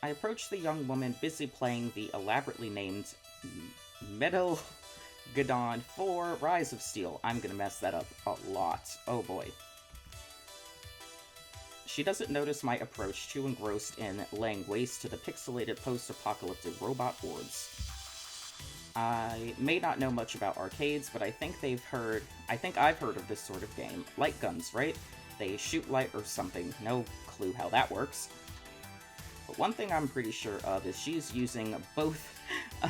I approach the young woman busy playing the elaborately named Metal Gadon 4 Rise of Steel. I'm gonna mess that up a lot. Oh boy. She doesn't notice my approach, too engrossed in laying waste to the pixelated post-apocalyptic robot hordes. I may not know much about arcades, but I think I've heard of this sort of game. Light guns, right? They shoot light or something. No clue how that works. But one thing I'm pretty sure of is she's using both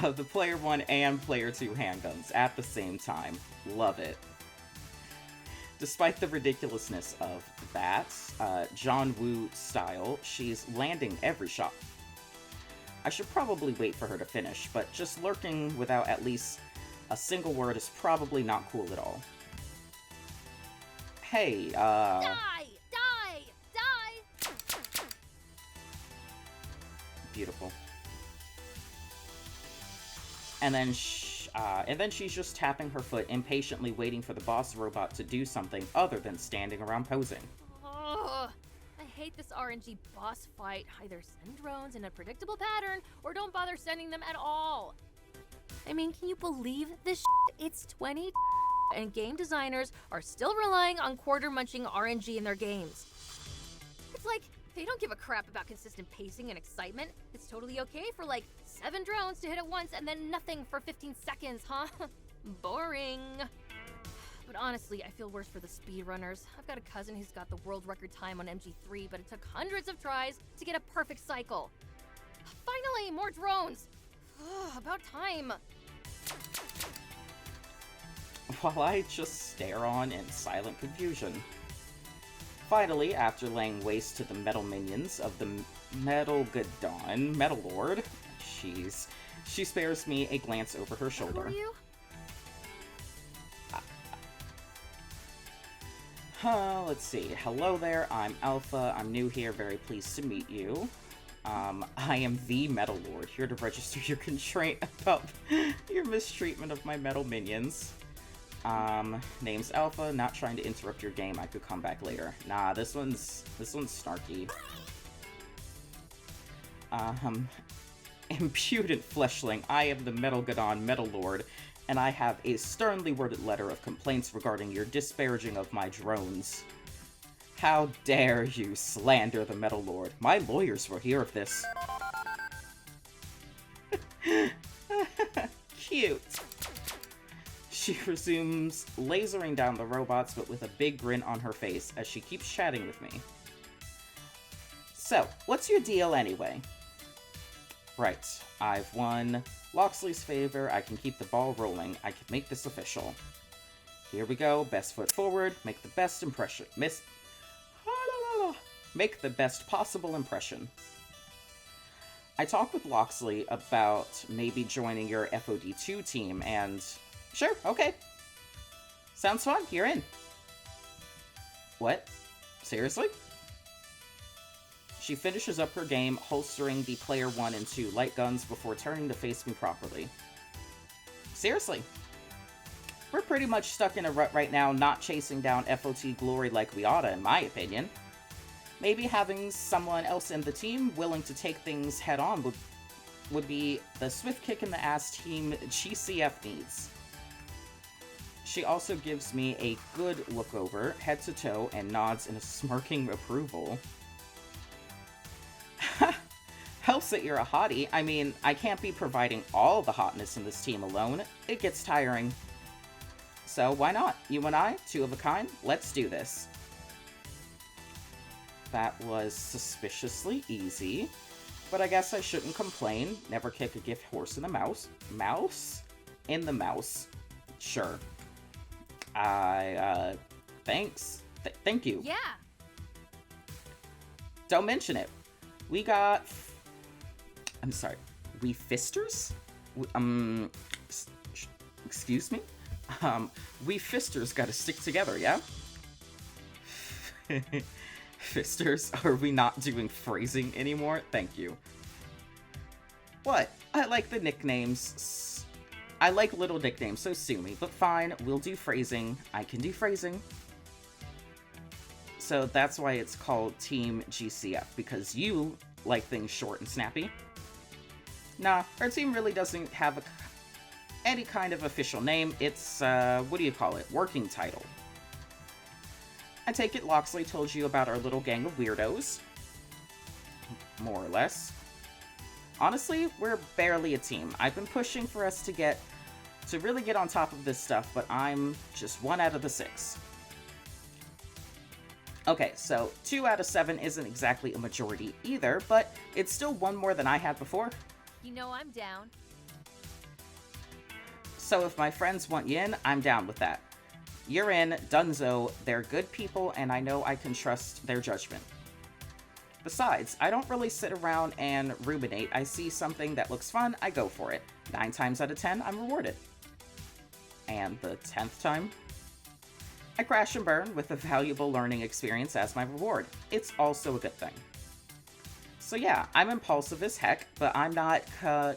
of the Player 1 and Player 2 handguns at the same time. Love it. Despite the ridiculousness of that, John Woo style, she's landing every shot. I should probably wait for her to finish, but just lurking without at least a single word is probably not cool at all. Hey, Die! Die! Die! Beautiful. And then she's just tapping her foot, impatiently waiting for the boss robot to do something other than standing around posing. Ugh. I hate this RNG boss fight. Either send drones in a predictable pattern, or don't bother sending them at all. I mean, can you believe this shit? It's 20 and game designers are still relying on quarter-munching RNG in their games. It's like, they don't give a crap about consistent pacing and excitement. It's totally okay for like 7 drones to hit at once and then nothing for 15 seconds, huh? Boring. But honestly, I feel worse for the speedrunners. I've got a cousin who's got the world record time on MG3, but it took hundreds of tries to get a perfect cycle. Finally, more drones! About time. While I just stare on in silent confusion. Finally, after laying waste to the metal minions of the Metal Gadon, Metal Lord, she spares me a glance over her shoulder. Who are you? Let's see. Hello there, I'm Alpha. I'm new here, very pleased to meet you. I am the Metal Lord, here to register your constraint about your mistreatment of my metal minions. Name's Alpha, not trying to interrupt your game, I could come back later. Nah, this one's snarky. Impudent fleshling, I am the Metal Gadon Metal Lord, and I have a sternly worded letter of complaints regarding your disparaging of my drones. How dare you slander the Metal Lord? My lawyers will hear of this. Cute. She resumes lasering down the robots, but with a big grin on her face as she keeps chatting with me. So, what's your deal anyway? Right, I've won Loxley's favor, I can keep the ball rolling, I can make this official. Here we go, best foot forward, make the best impression. Make the best possible impression. I talked with Loxley about maybe joining your FOD2 team, and sure, okay. Sounds fun, you're in. What? Seriously? She finishes up her game, holstering the Player 1 and 2 light guns before turning to face me properly. Seriously. We're pretty much stuck in a rut right now, not chasing down FOT glory like we oughta, in my opinion. Maybe having someone else in the team willing to take things head on would be the swift kick in the ass Team GCF needs. She also gives me a good look over, head to toe, and nods in a smirking approval. Helps that you're a hottie. I mean, I can't be providing all the hotness in this team alone. It gets tiring. So why not? You and I, two of a kind, let's do this. That was suspiciously easy, but I guess I shouldn't complain. Never kick a gift horse in the mouse. Mouse? In the mouse. Sure. Thanks. Thank you. Yeah. Don't mention it. We got... I'm sorry. We fisters? Excuse me? We fisters gotta stick together, yeah? Fisters? Are we not doing phrasing anymore? Thank you. What? I like the nicknames. I like little nicknames, so sue me. But fine, we'll do phrasing. I can do phrasing. So that's why it's called Team GCF, because you like things short and snappy. Nah, our team really doesn't have any kind of official name. It's, what do you call it? Working title. I take it Loxley told you about our little gang of weirdos. More or less. Honestly, we're barely a team. I've been pushing for us to really get on top of this stuff, but I'm just 1 out of the 6. Okay, so 2 out of 7 isn't exactly a majority either, but it's still 1 more than I had before. You know I'm down. So if my friends want you in, I'm down with that. You're in, dunzo, they're good people, and I know I can trust their judgment. Besides, I don't really sit around and ruminate. I see something that looks fun, I go for it. 9 times out of 10, I'm rewarded. And the 10th time? I crash and burn with a valuable learning experience as my reward. It's also a good thing. So yeah, I'm impulsive as heck, but I'm not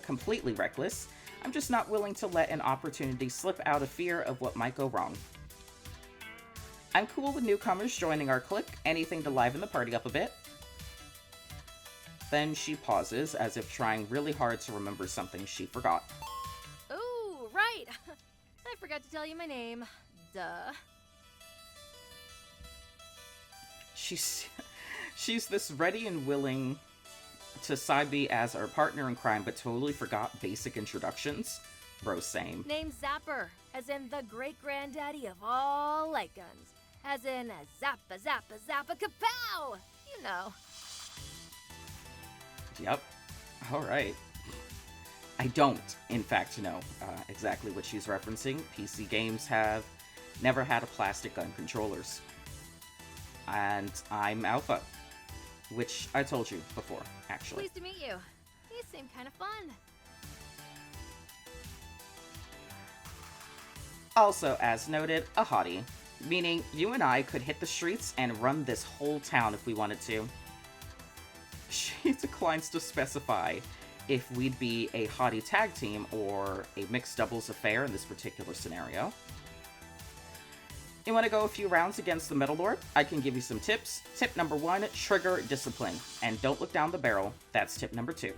completely reckless. I'm just not willing to let an opportunity slip out of fear of what might go wrong. I'm cool with newcomers joining our clique, anything to liven the party up a bit. Then she pauses, as if trying really hard to remember something she forgot. Ooh, right! I forgot to tell you my name. Duh. She's this ready and willing to side me as our partner in crime, but totally forgot basic introductions. Bro, same. Name's Zapper, as in the great-granddaddy of all light guns. As in, zappa, zappa, zappa, kapow! You know. Yep. Alright. I don't, in fact, know exactly what she's referencing. PC games have never had a plastic gun controllers. And I'm Alpha, which I told you before, actually. Pleased to meet you. You seem kind of fun. Also, as noted, a hottie. Meaning, you and I could hit the streets and run this whole town if we wanted to. She declines to specify if we'd be a hottie tag team or a mixed doubles affair in this particular scenario. You want to go a few rounds against the Metal Lord? I can give you some tips. Tip number 1, trigger discipline. And don't look down the barrel. That's tip number 2.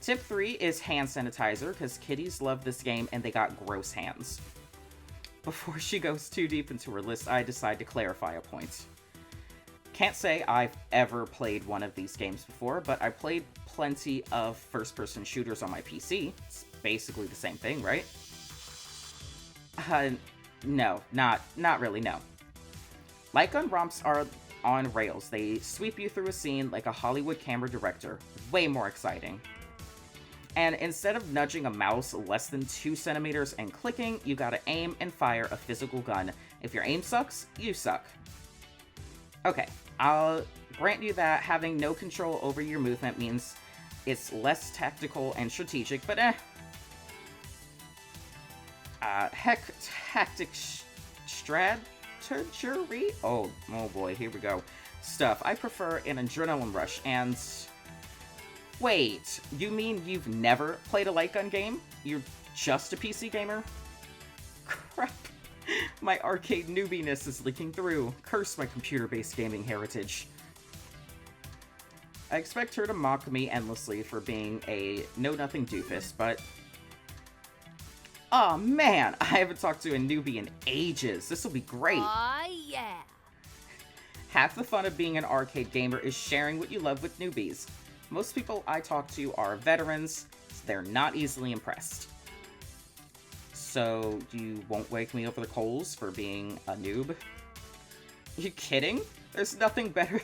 Tip 3 is hand sanitizer, because kiddies love this game and they got gross hands. Before she goes too deep into her list, I decide to clarify a point. Can't say I've ever played one of these games before, but I played plenty of first-person shooters on my PC. It's basically the same thing, right? No, not really, no. Light gun romps are on rails. They sweep you through a scene like a Hollywood camera director. Way more exciting. And instead of nudging a mouse less than 2 centimeters and clicking, you gotta aim and fire a physical gun. If your aim sucks, you suck. Okay, I'll grant you that having no control over your movement means it's less tactical and strategic, but heck, tactic strategy? Oh boy, here we go. Stuff. I prefer an adrenaline rush, and... Wait, you mean you've never played a light gun game? You're just a PC gamer? Crap. My arcade newbiness is leaking through. Curse my computer-based gaming heritage. I expect her to mock me endlessly for being a know-nothing doofus, but... Aw, man! I haven't talked to a newbie in ages. This'll be great. Aw, yeah. Half the fun of being an arcade gamer is sharing what you love with newbies. Most people I talk to are veterans, so they're not easily impressed. So, you won't wake me over the coals for being a noob? You kidding? There's nothing better...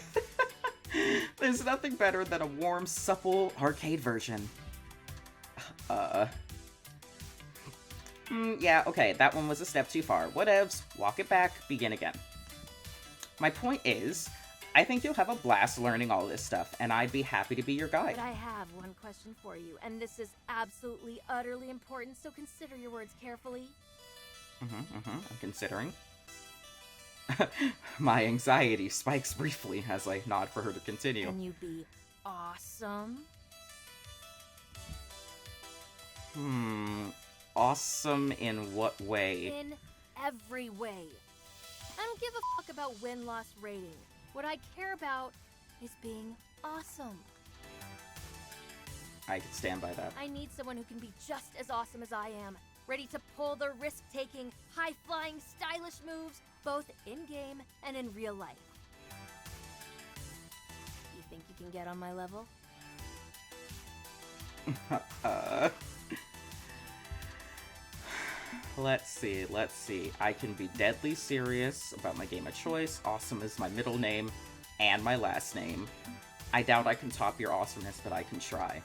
There's nothing better than a warm, supple arcade version. Yeah, okay, that one was a step too far. Whatevs, walk it back, begin again. My point is, I think you'll have a blast learning all this stuff, and I'd be happy to be your guide. But I have one question for you, and this is absolutely, utterly important, so consider your words carefully. I'm considering. My anxiety spikes briefly as I nod for her to continue. Can you be awesome? Awesome in what way? In every way. I don't give a fuck about win-loss rating. What I care about is being awesome. I could stand by that. I need someone who can be just as awesome as I am, ready to pull the risk-taking, high-flying, stylish moves, both in-game and in real life. You think you can get on my level? Let's see. I can be deadly serious about my game of choice. Awesome is my middle name and my last name. I doubt I can top your awesomeness, but I can try.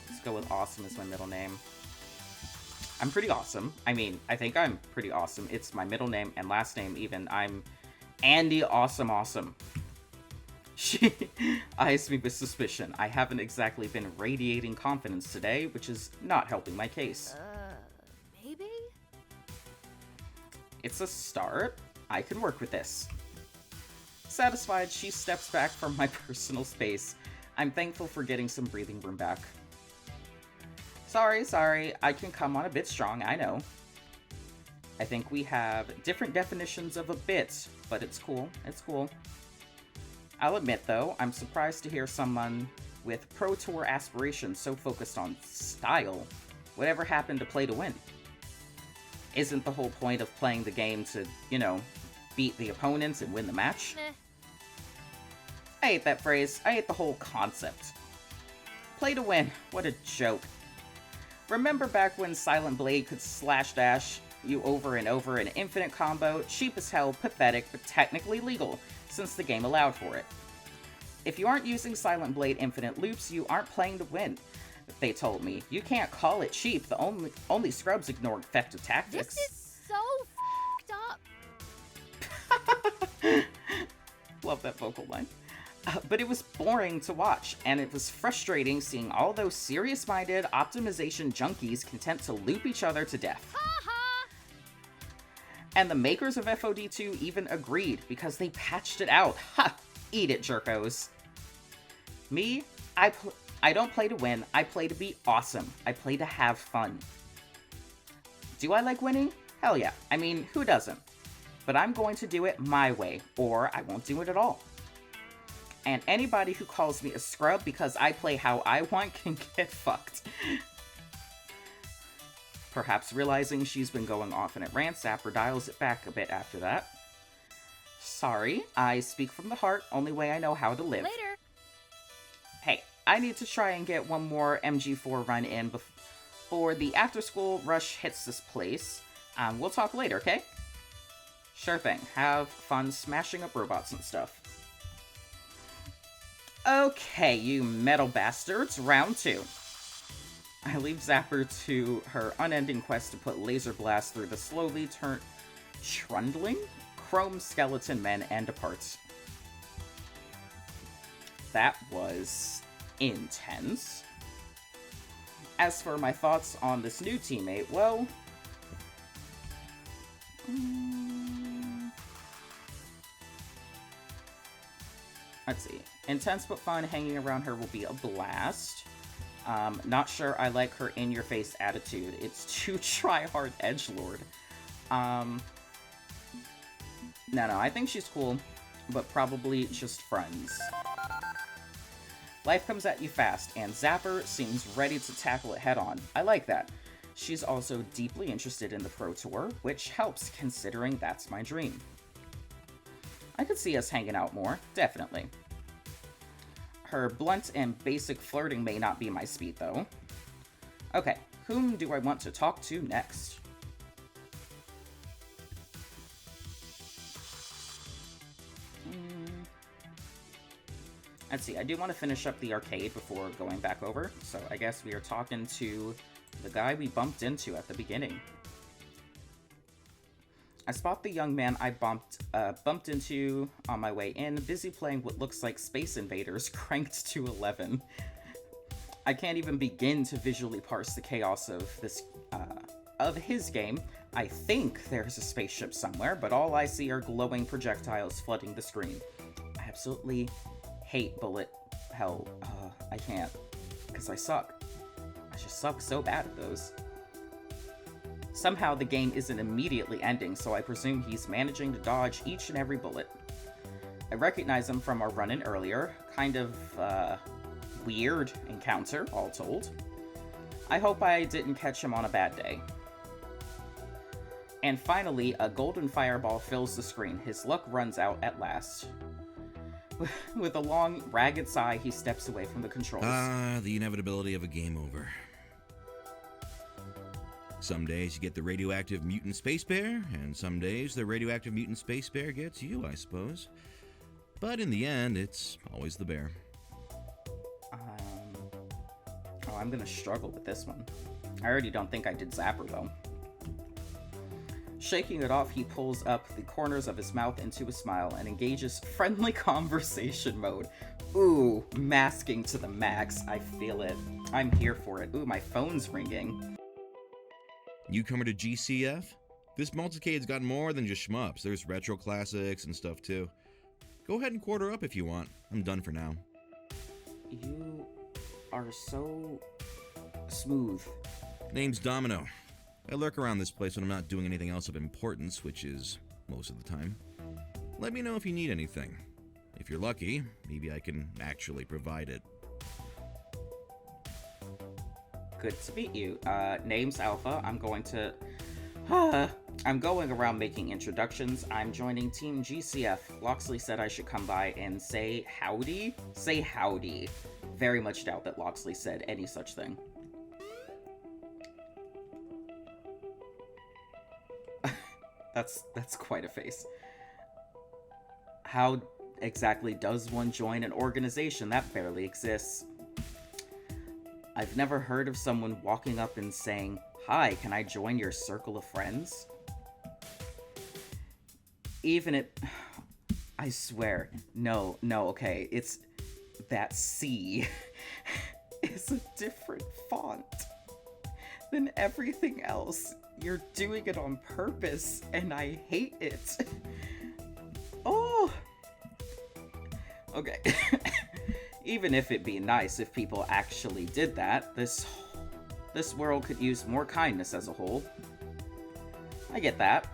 Let's go with awesome as my middle name. I'm pretty awesome. I mean, I think I'm pretty awesome. It's my middle name and last name even. I'm Andy Awesome. She eyes me with suspicion. I haven't exactly been radiating confidence today, which is not helping my case. Maybe? It's a start. I can work with this. Satisfied, she steps back from my personal space. I'm thankful for getting some breathing room back. Sorry, I can come on a bit strong, I know. I think we have different definitions of a bit, but it's cool. I'll admit, though, I'm surprised to hear someone with Pro Tour aspirations so focused on style. Whatever happened to play to win? Isn't the whole point of playing the game to, beat the opponents and win the match? Meh. I hate that phrase. I hate the whole concept. Play to win. What a joke. Remember back when Silent Blade could slash dash you over and over in infinite combo? Cheap as hell, pathetic, but technically legal, since the game allowed for it. If you aren't using Silent Blade infinite loops, you aren't playing to win. They told me. You can't call it cheap. The only scrubs ignore effective tactics. This is so f***ed up. Love that vocal line. But it was boring to watch, and it was frustrating seeing all those serious-minded optimization junkies content to loop each other to death. Ha! And the makers of FOD2 even agreed, because they patched it out. Ha! Eat it, jerkos. Me, I don't play to win, I play to be awesome. I play to have fun. Do I like winning? Hell yeah. I mean, who doesn't? But I'm going to do it my way, or I won't do it at all. And anybody who calls me a scrub because I play how I want can get fucked. Perhaps realizing she's been going off in a rant, Zapper dials it back a bit after that. Sorry, I speak from the heart, only way I know how to live. Later. Hey, I need to try and get one more MG4 run in before the after-school rush hits this place. We'll talk later, okay? Sure thing. Have fun smashing up robots and stuff. Okay, you metal bastards, round 2. I leave Zapper to her unending quest to put laser blasts through the slowly trundling chrome skeleton men and depart. That was intense. As for my thoughts on this new teammate, well... let's see. Intense but fun, hanging around her will be a blast. Not sure I like her in-your-face attitude. It's too try-hard edgelord. No, I think she's cool, but probably just friends. Life comes at you fast, and Zapper seems ready to tackle it head-on. I like that. She's also deeply interested in the Pro Tour, which helps considering that's my dream. I could see us hanging out more, definitely. Her blunt and basic flirting may not be my speed, though. Okay, whom do I want to talk to next? Let's see, I do want to finish up the arcade before going back over, so I guess we are talking to the guy we bumped into at the beginning. I spot the young man I bumped into on my way in, busy playing what looks like Space Invaders cranked to 11. I can't even begin to visually parse the chaos of his game. I think there's a spaceship somewhere, but all I see are glowing projectiles flooding the screen. I absolutely hate bullet hell. I can't, because I suck. I just suck so bad at those. Somehow the game isn't immediately ending, so I presume he's managing to dodge each and every bullet. I recognize him from our run-in earlier. Kind of, weird encounter, all told. I hope I didn't catch him on a bad day. And finally, a golden fireball fills the screen. His luck runs out at last. With a long, ragged sigh, he steps away from the controls. The inevitability of a game over. Some days you get the radioactive mutant space bear, and some days the radioactive mutant space bear gets you, I suppose. But in the end, it's always the bear. Oh, I'm gonna struggle with this one. I already don't think I did Zapper, though. Shaking it off, he pulls up the corners of his mouth into a smile and engages friendly conversation mode. Ooh, masking to the max. I feel it. I'm here for it. Ooh, my phone's ringing. Newcomer to GCF? This multicade's got more than just shmups. There's retro classics and stuff too. Go ahead and quarter up if you want. I'm done for now. You are so smooth. Name's Domino. I lurk around this place when I'm not doing anything else of importance, which is most of the time. Let me know if you need anything. If you're lucky, maybe I can actually provide it. Good to meet you. Name's Alpha. I'm going around making introductions. I'm joining Team GCF. Loxley said I should come by and say howdy? Say howdy. Very much doubt that Loxley said any such thing. That's quite a face. How exactly does one join an organization that barely exists? I've never heard of someone walking up and saying, "Hi, can I join your circle of friends?" I swear, no, okay, it's that C is a different font than everything else. You're doing it on purpose, and I hate it. Oh! Okay. Even if it'd be nice if people actually did that, this world could use more kindness as a whole. I get that.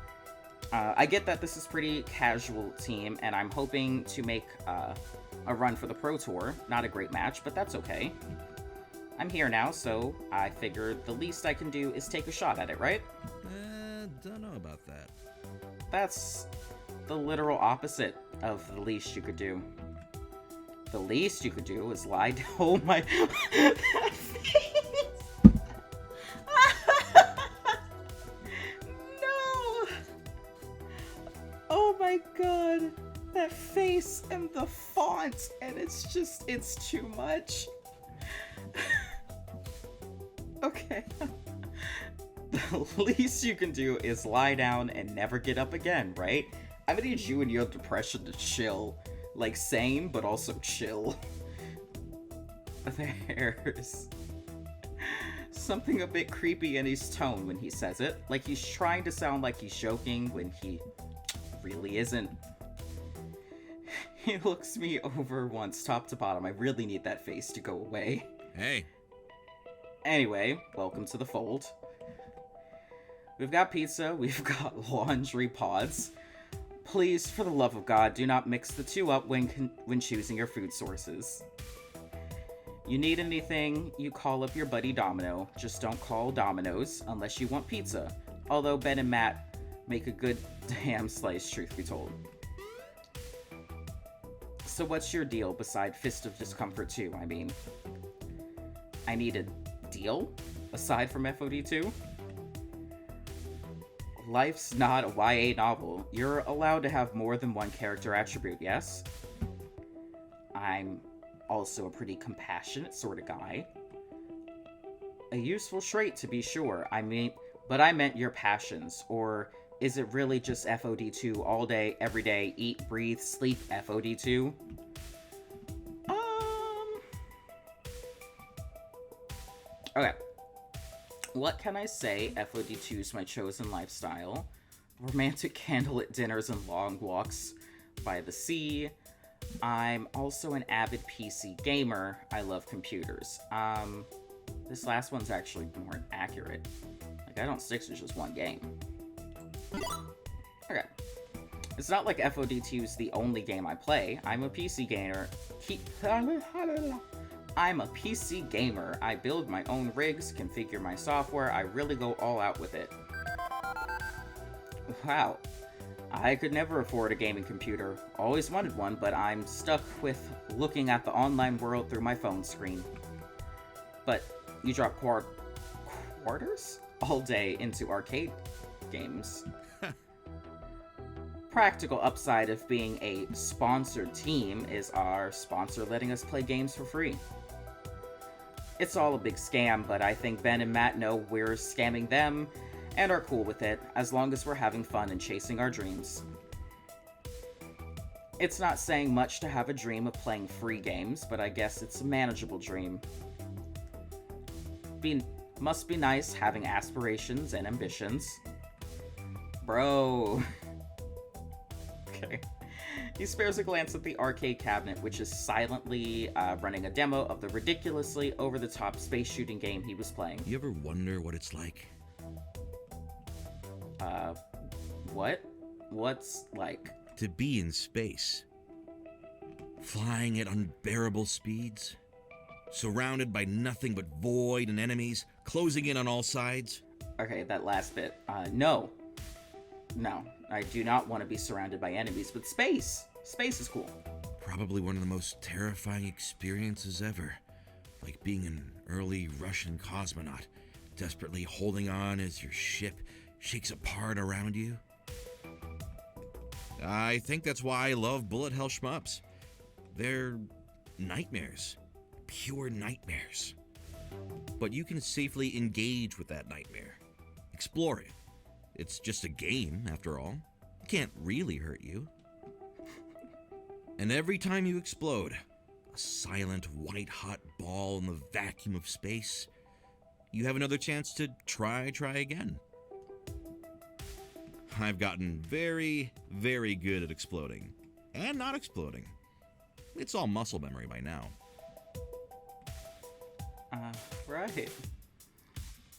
I get that this is pretty casual team, and I'm hoping to make a run for the Pro Tour. Not a great match, but that's okay. I'm here now, so I figured the least I can do is take a shot at it, right? Don't know about that. That's the literal opposite of the least you could do. The least you could do is lie down. Oh my... No! Oh my god. That face and the font, and it's too much. Okay. The least you can do is lie down and never get up again, right? I'm gonna need you and your depression to chill. Like, sane, but also chill. There's something a bit creepy in his tone when he says it. Like he's trying to sound like he's joking when he really isn't. He looks me over once, top to bottom. I really need that face to go away. Hey. Anyway, welcome to the fold. We've got pizza, we've got laundry pods. Please, for the love of God, do not mix the two up when choosing your food sources. You need anything, you call up your buddy Domino. Just don't call Domino's unless you want pizza. Although Ben and Matt make a good ham slice, truth be told. So what's your deal beside Fist of Discomfort 2, I mean? I need a deal? Aside from FOD2? Life's not a YA novel. You're allowed to have more than one character attribute, yes? I'm also a pretty compassionate sort of guy. A useful trait, to be sure. But I meant your passions. Or is it really just FOD2 all day, every day, eat, breathe, sleep FOD2? Okay. What can I say? FOD2 is my chosen lifestyle. Romantic candlelit dinners and long walks by the sea. I'm also an avid PC gamer. I love computers. This last one's actually more accurate. Like, I don't stick to just one game. Okay. It's not like FOD2 is the only game I play. I'm a PC gamer. I'm a PC gamer. I build my own rigs, configure my software. I really go all out with it. Wow. I could never afford a gaming computer. Always wanted one, but I'm stuck with looking at the online world through my phone screen. But you drop quarters all day into arcade games. Practical upside of being a sponsored team is our sponsor letting us play games for free. It's all a big scam, but I think Ben and Matt know we're scamming them and are cool with it, as long as we're having fun and chasing our dreams. It's not saying much to have a dream of playing free games, but I guess it's a manageable dream. Must be nice having aspirations and ambitions. Bro. Okay. He spares a glance at the arcade cabinet, which is silently running a demo of the ridiculously over-the-top space shooting game he was playing. You ever wonder what it's like? What? What's like? To be in space. Flying at unbearable speeds. Surrounded by nothing but void and enemies, closing in on all sides. Okay, that last bit. No. No, I do not want to be surrounded by enemies, but space! Space is cool. Probably one of the most terrifying experiences ever. Like being an early Russian cosmonaut, desperately holding on as your ship shakes apart around you. I think that's why I love bullet hell shmups. They're nightmares. Pure nightmares. But you can safely engage with that nightmare. Explore it. It's just a game, after all. It can't really hurt you. And every time you explode, a silent, white-hot ball in the vacuum of space, you have another chance to try again. I've gotten very, very good at exploding. And not exploding. It's all muscle memory by now. Right.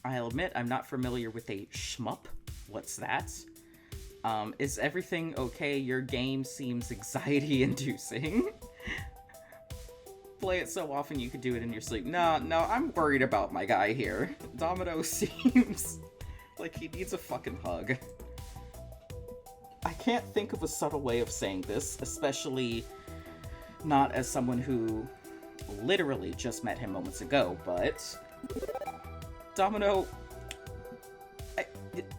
I'll admit I'm not familiar with a shmup. What's that? Is everything okay? Your game seems anxiety-inducing. Play it so often you could do it in your sleep. No, I'm worried about my guy here. Domino seems like he needs a fucking hug. I can't think of a subtle way of saying this, especially not as someone who literally just met him moments ago, but... Domino...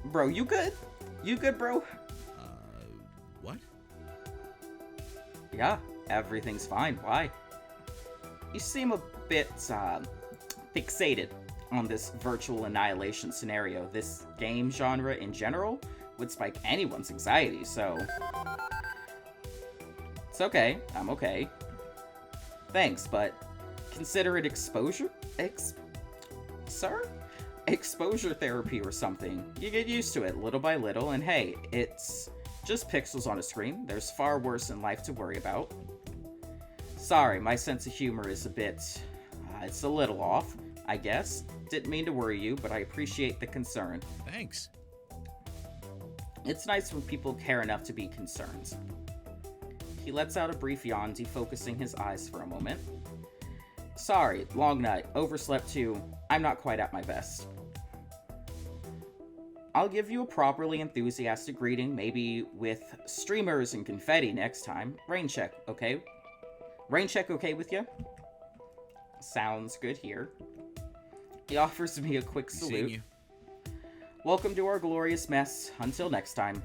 Bro, you good? You good, bro? What? Yeah, everything's fine. Why? You seem a bit, fixated on this virtual annihilation scenario. This game genre in general would spike anyone's anxiety, so... It's okay. I'm okay. Thanks, but consider it exposure? Sir? Exposure therapy or something. You get used to it little by little, and hey, it's just pixels on a screen. There's far worse in life to worry about. Sorry, my sense of humor is a bit... it's a little off, I guess. Didn't mean to worry you, but I appreciate the concern. Thanks. It's nice when people care enough to be concerned. He lets out a brief yawn, defocusing his eyes for a moment. Sorry, long night, overslept too. I'm not quite at my best. I'll give you a properly enthusiastic greeting, maybe with streamers and confetti next time. Rain check, okay? Rain check okay with you? Sounds good here. He offers me a quick salute. You. Welcome to our glorious mess. Until next time.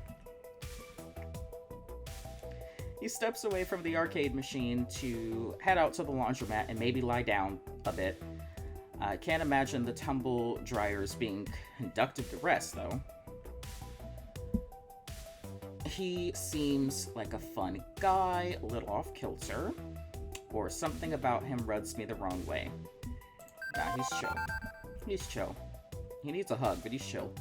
He steps away from the arcade machine to head out to the laundromat and maybe lie down a bit. I can't imagine the tumble dryers being conducted to rest, though. He seems like a fun guy, a little off kilter, or something about him rubs me the wrong way. Nah, he's chill. He's chill. He needs a hug, but he's chill.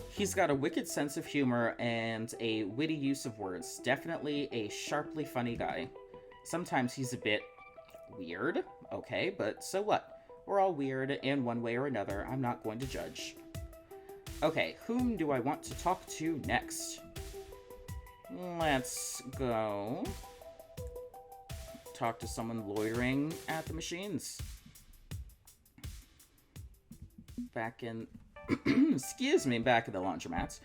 He's got a wicked sense of humor and a witty use of words. Definitely a sharply funny guy. Sometimes he's a bit weird, okay, but so what? We're all weird in one way or another. I'm not going to judge. Okay, whom do I want to talk to next? Let's go talk to someone loitering at the machines. Back in... excuse me, back at the laundromats.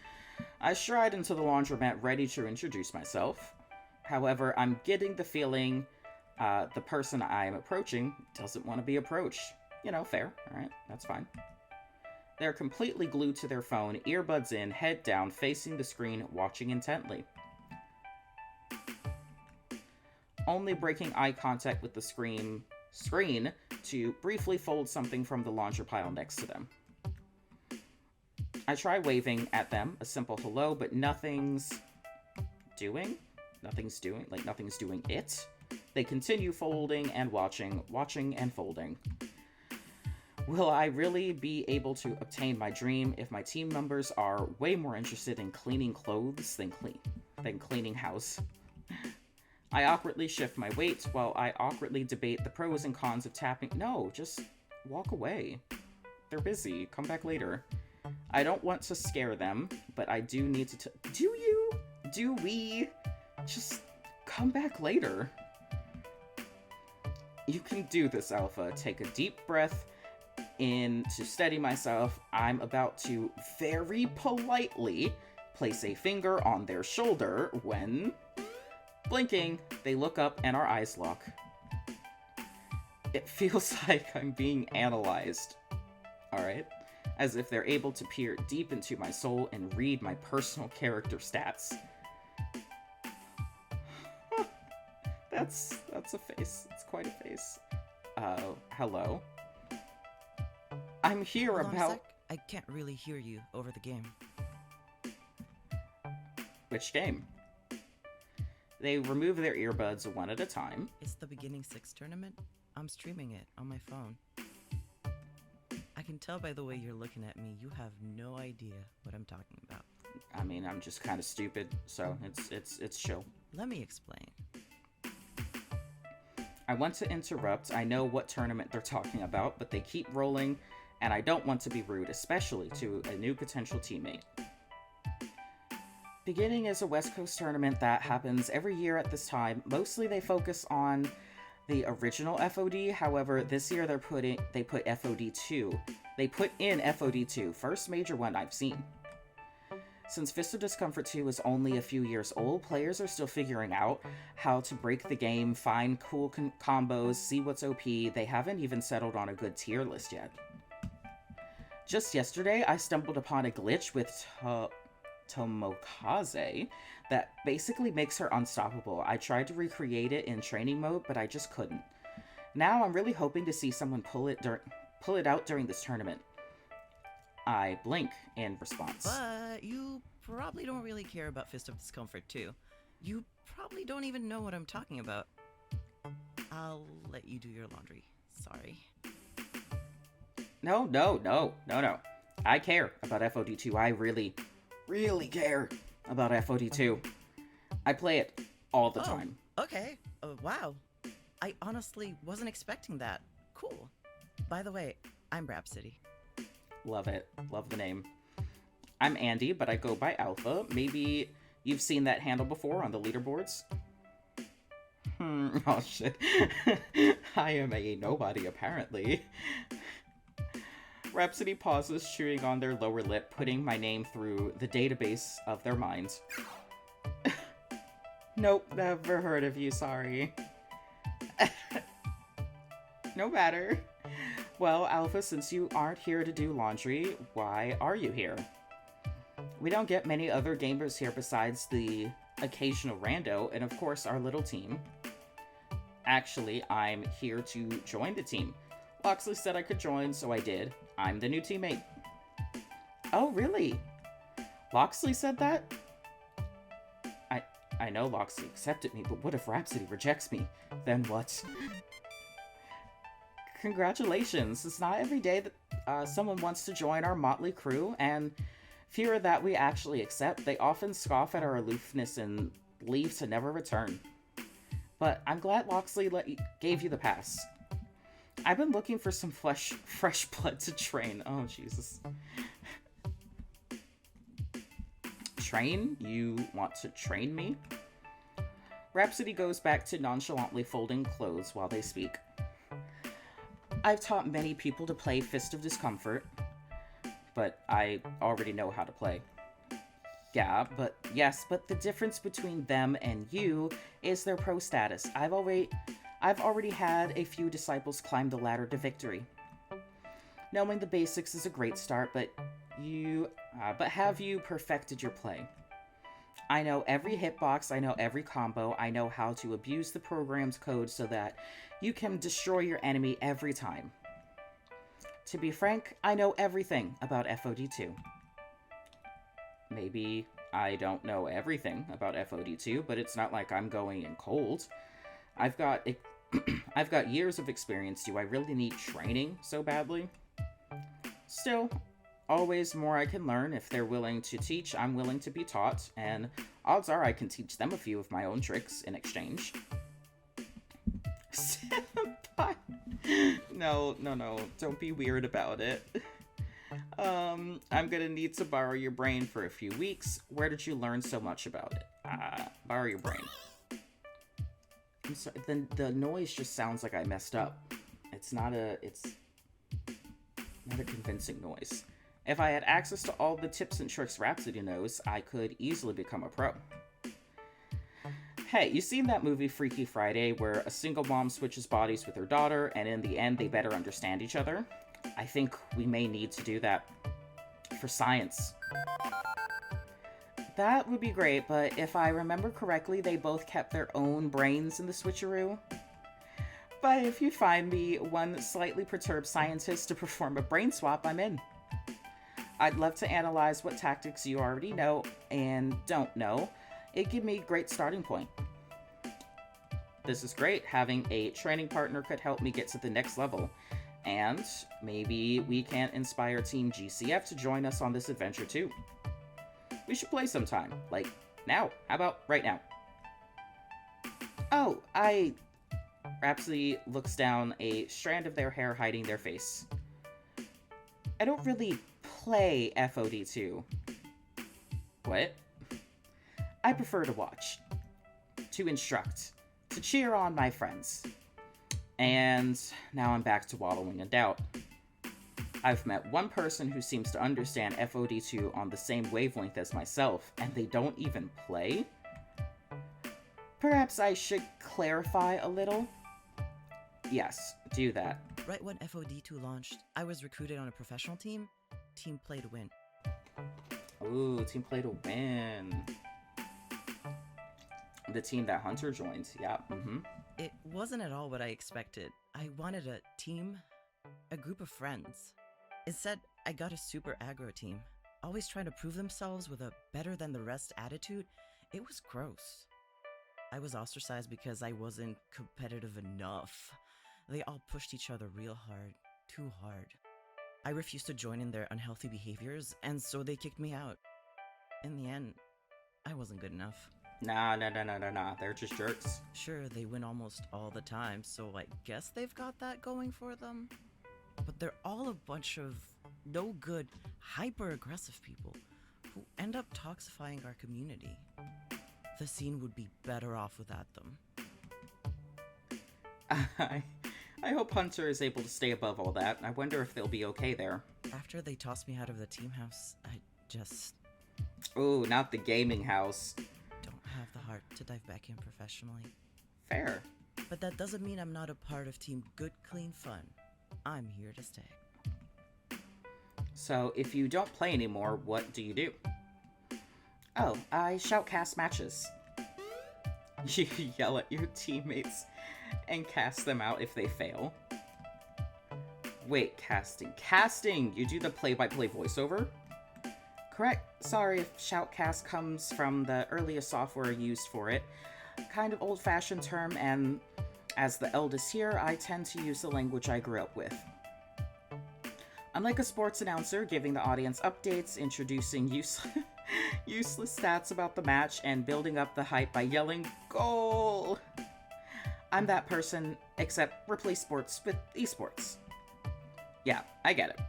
I stride into the laundromat ready to introduce myself. However, I'm getting the feeling the person I am approaching doesn't want to be approached. You know, fair. Alright, that's fine. They're completely glued to their phone, earbuds in, head down, facing the screen, watching intently. Only breaking eye contact with the screen to briefly fold something from the laundry pile next to them. I try waving at them, a simple hello, but nothing's doing it. They continue folding and watching and folding. Will I really be able to obtain my dream if my team members are way more interested in cleaning clothes than cleaning house? I awkwardly shift my weight while I awkwardly debate the pros and cons of tapping. No, just walk away. They're busy. Come back later. I don't want to scare them, but I do need to do we? Just come back later. You can do this, Alpha. Take a deep breath in to steady myself. I'm about to very politely place a finger on their shoulder when, blinking, they look up and our eyes lock. It feels like I'm being analyzed. Alright? As if they're able to peer deep into my soul and read my personal character stats. That's a face. It's quite a face. Hello? I'm here Hold on a about... sec. I can't really hear you over the game. Which game? They remove their earbuds one at a time. It's the Beginning 6 tournament. I'm streaming it on my phone. I can tell by the way you're looking at me, you have no idea what I'm talking about. I mean, I'm just kind of stupid, so it's chill. Let me explain. I want to interrupt. I know what tournament they're talking about, but they keep rolling, and I don't want to be rude, especially to a new potential teammate. Beginning is a West Coast tournament that happens every year at this time. Mostly they focus on the original FOD. However, this year they put FOD 2. They put in FOD 2, first major one I've seen. Since Fist of Discomfort 2 is only a few years old, players are still figuring out how to break the game, find cool combos, see what's OP. They haven't even settled on a good tier list yet. Just yesterday, I stumbled upon a glitch with Tomokaze that basically makes her unstoppable. I tried to recreate it in training mode, but I just couldn't. Now I'm really hoping to see someone pull it out during this tournament. I blink in response. But you probably don't really care about Fist of Discomfort 2. You probably don't even know what I'm talking about. I'll let you do your laundry. Sorry. No. I care about FOD 2. I really care about FOD 2. I play it all the time. Okay. Wow. I honestly wasn't expecting that. Cool. By the way, I'm Rhapsody. Love it. Love the name. I'm Andy, but I go by Alpha. Maybe you've seen that handle before on the leaderboards? Oh shit. I am a nobody, apparently. Rhapsody pauses, chewing on their lower lip, putting my name through the database of their minds. Nope, never heard of you, sorry. No matter. Well, Alpha, since you aren't here to do laundry, why are you here? We don't get many other gamers here besides the occasional rando, and of course our little team. Actually, I'm here to join the team. Loxley said I could join, so I did. I'm the new teammate. Oh, really? Loxley said that? I know Loxley accepted me, but what if Rhapsody rejects me? Then what? Congratulations. It's not every day that someone wants to join our motley crew, and fewer that we actually accept. They often scoff at our aloofness and leave to never return. But I'm glad Loxley gave you the pass. I've been looking for some fresh blood to train. Oh, Jesus. Train? You want to train me? Rhapsody goes back to nonchalantly folding clothes while they speak. I've taught many people to play Fist of Discomfort, but I already know how to play. Yeah, but the difference between them and you is their pro status. I've already had a few disciples climb the ladder to victory. Knowing the basics is a great start, but have you perfected your play? I know every hitbox, I know every combo, I know how to abuse the program's code so that you can destroy your enemy every time. To be frank, I know everything about FOD2. Maybe I don't know everything about FOD2, but it's not like I'm going in cold. I've got years of experience. Do I really need training so badly? Still, always more I can learn. If they're willing to teach, I'm willing to be taught, and odds are I can teach them a few of my own tricks in exchange. Senpai! No, don't be weird about it. I'm gonna need to borrow your brain for a few weeks. Where did you learn so much about it? Borrow your brain. I'm sorry, the noise just sounds like I messed up. It's not a convincing noise. If I had access to all the tips and tricks Rhapsody knows, I could easily become a pro. Hey, you seen that movie Freaky Friday where a single mom switches bodies with her daughter and in the end they better understand each other? I think we may need to do that for science. That would be great, but if I remember correctly, they both kept their own brains in the switcheroo. But if you find me one slightly perturbed scientist to perform a brain swap, I'm in. I'd love to analyze what tactics you already know and don't know. It'd give me a great starting point. This is great. Having a training partner could help me get to the next level. And maybe we can inspire Team GCF to join us on this adventure too. We should play sometime. Like, now. How about right now? Oh, Rhapsody looks down, a strand of their hair hiding their face. I don't really play FOD2. What? I prefer to watch. To instruct. To cheer on my friends. And now I'm back to wallowing in doubt. I've met one person who seems to understand FOD2 on the same wavelength as myself, and they don't even play? Perhaps I should clarify a little? Yes, do that. Right when FOD2 launched, I was recruited on a professional team. Team Play to Win. Ooh, Team Play to Win. The team that Hunter joined, yeah, It wasn't at all what I expected. I wanted a team, a group of friends. Instead, I got a super aggro team, always trying to prove themselves with a better-than-the-rest attitude. It was gross. I was ostracized because I wasn't competitive enough. They all pushed each other real hard, too hard. I refused to join in their unhealthy behaviors, and so they kicked me out. In the end, I wasn't good enough. Nah, they're just jerks. Sure, they win almost all the time, so I guess they've got that going for them. But they're all a bunch of no-good, hyper-aggressive people who end up toxifying our community. The scene would be better off without them. I hope Hunter is able to stay above all that. I wonder if they'll be okay there. After they tossed me out of the team house, I just... Ooh, not the gaming house. don't have the heart to dive back in professionally. Fair. But that doesn't mean I'm not a part of Team Good Clean Fun. I'm here to stay. So, if you don't play anymore, what do you do? Oh, I shoutcast matches. You yell at your teammates and cast them out if they fail. Wait, casting. Casting! You do the play-by-play voiceover? Correct. Sorry if shoutcast comes from the earliest software used for it. Kind of old-fashioned term, and as the eldest here, I tend to use the language I grew up with. Unlike a sports announcer giving the audience updates, introducing useless stats about the match, and building up the hype by yelling, "Goal!" I'm that person, except replace sports with esports. Yeah, I get it.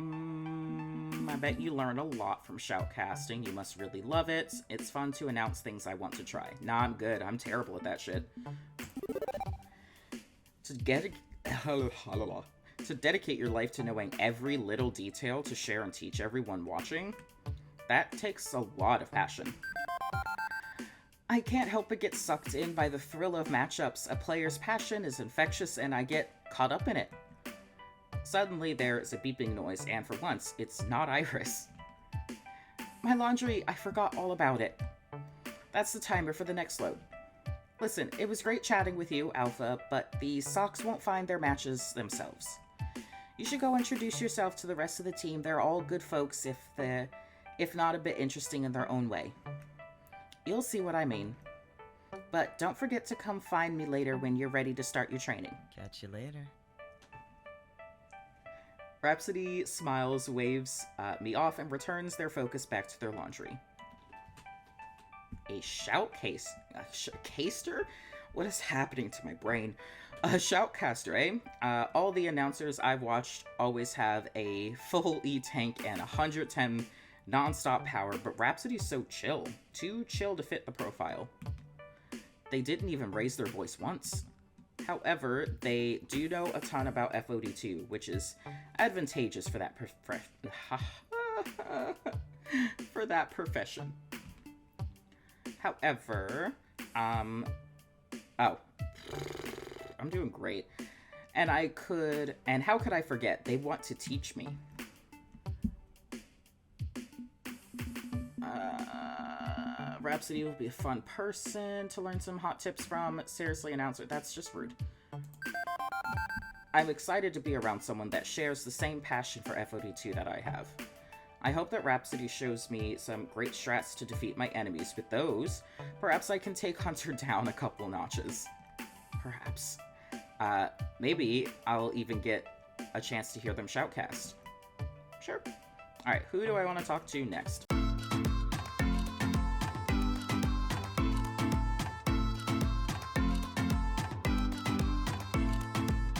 My bet you learn a lot from shoutcasting. You must really love it. It's fun to announce things I want to try. Nah, I'm good. I'm terrible at that shit. To dedicate your life to knowing every little detail to share and teach everyone watching, that takes a lot of passion. I can't help but get sucked in by the thrill of matchups. A player's passion is infectious and I get caught up in it. Suddenly there's a beeping noise, and for once, it's not Iris. My laundry, I forgot all about it. That's the timer for the next load. Listen, it was great chatting with you, Alpha, but the socks won't find their matches themselves. You should go introduce yourself to the rest of the team. They're all good folks, if not a bit interesting in their own way. You'll see what I mean. But don't forget to come find me later when you're ready to start your training. Catch you later. Rhapsody smiles, waves me off, and returns their focus back to their laundry. A shoutcaster? What is happening to my brain? A shoutcaster, eh? All the announcers I've watched always have a full E-tank and 110 non-stop power, but Rhapsody's so chill. Too chill to fit the profile. They didn't even raise their voice once. However, they do know a ton about FOD2, which is advantageous for that for that profession. However, I'm doing great. And how could I forget? They want to teach me. Rhapsody will be a fun person to learn some hot tips from. Seriously, announcer, that's just rude. I'm excited to be around someone that shares the same passion for FOD2 that I have. I hope that Rhapsody shows me some great strats to defeat my enemies. With those, perhaps I can take Hunter down a couple notches. Perhaps. Maybe I'll even get a chance to hear them shoutcast. Sure. Alright, who do I want to talk to next?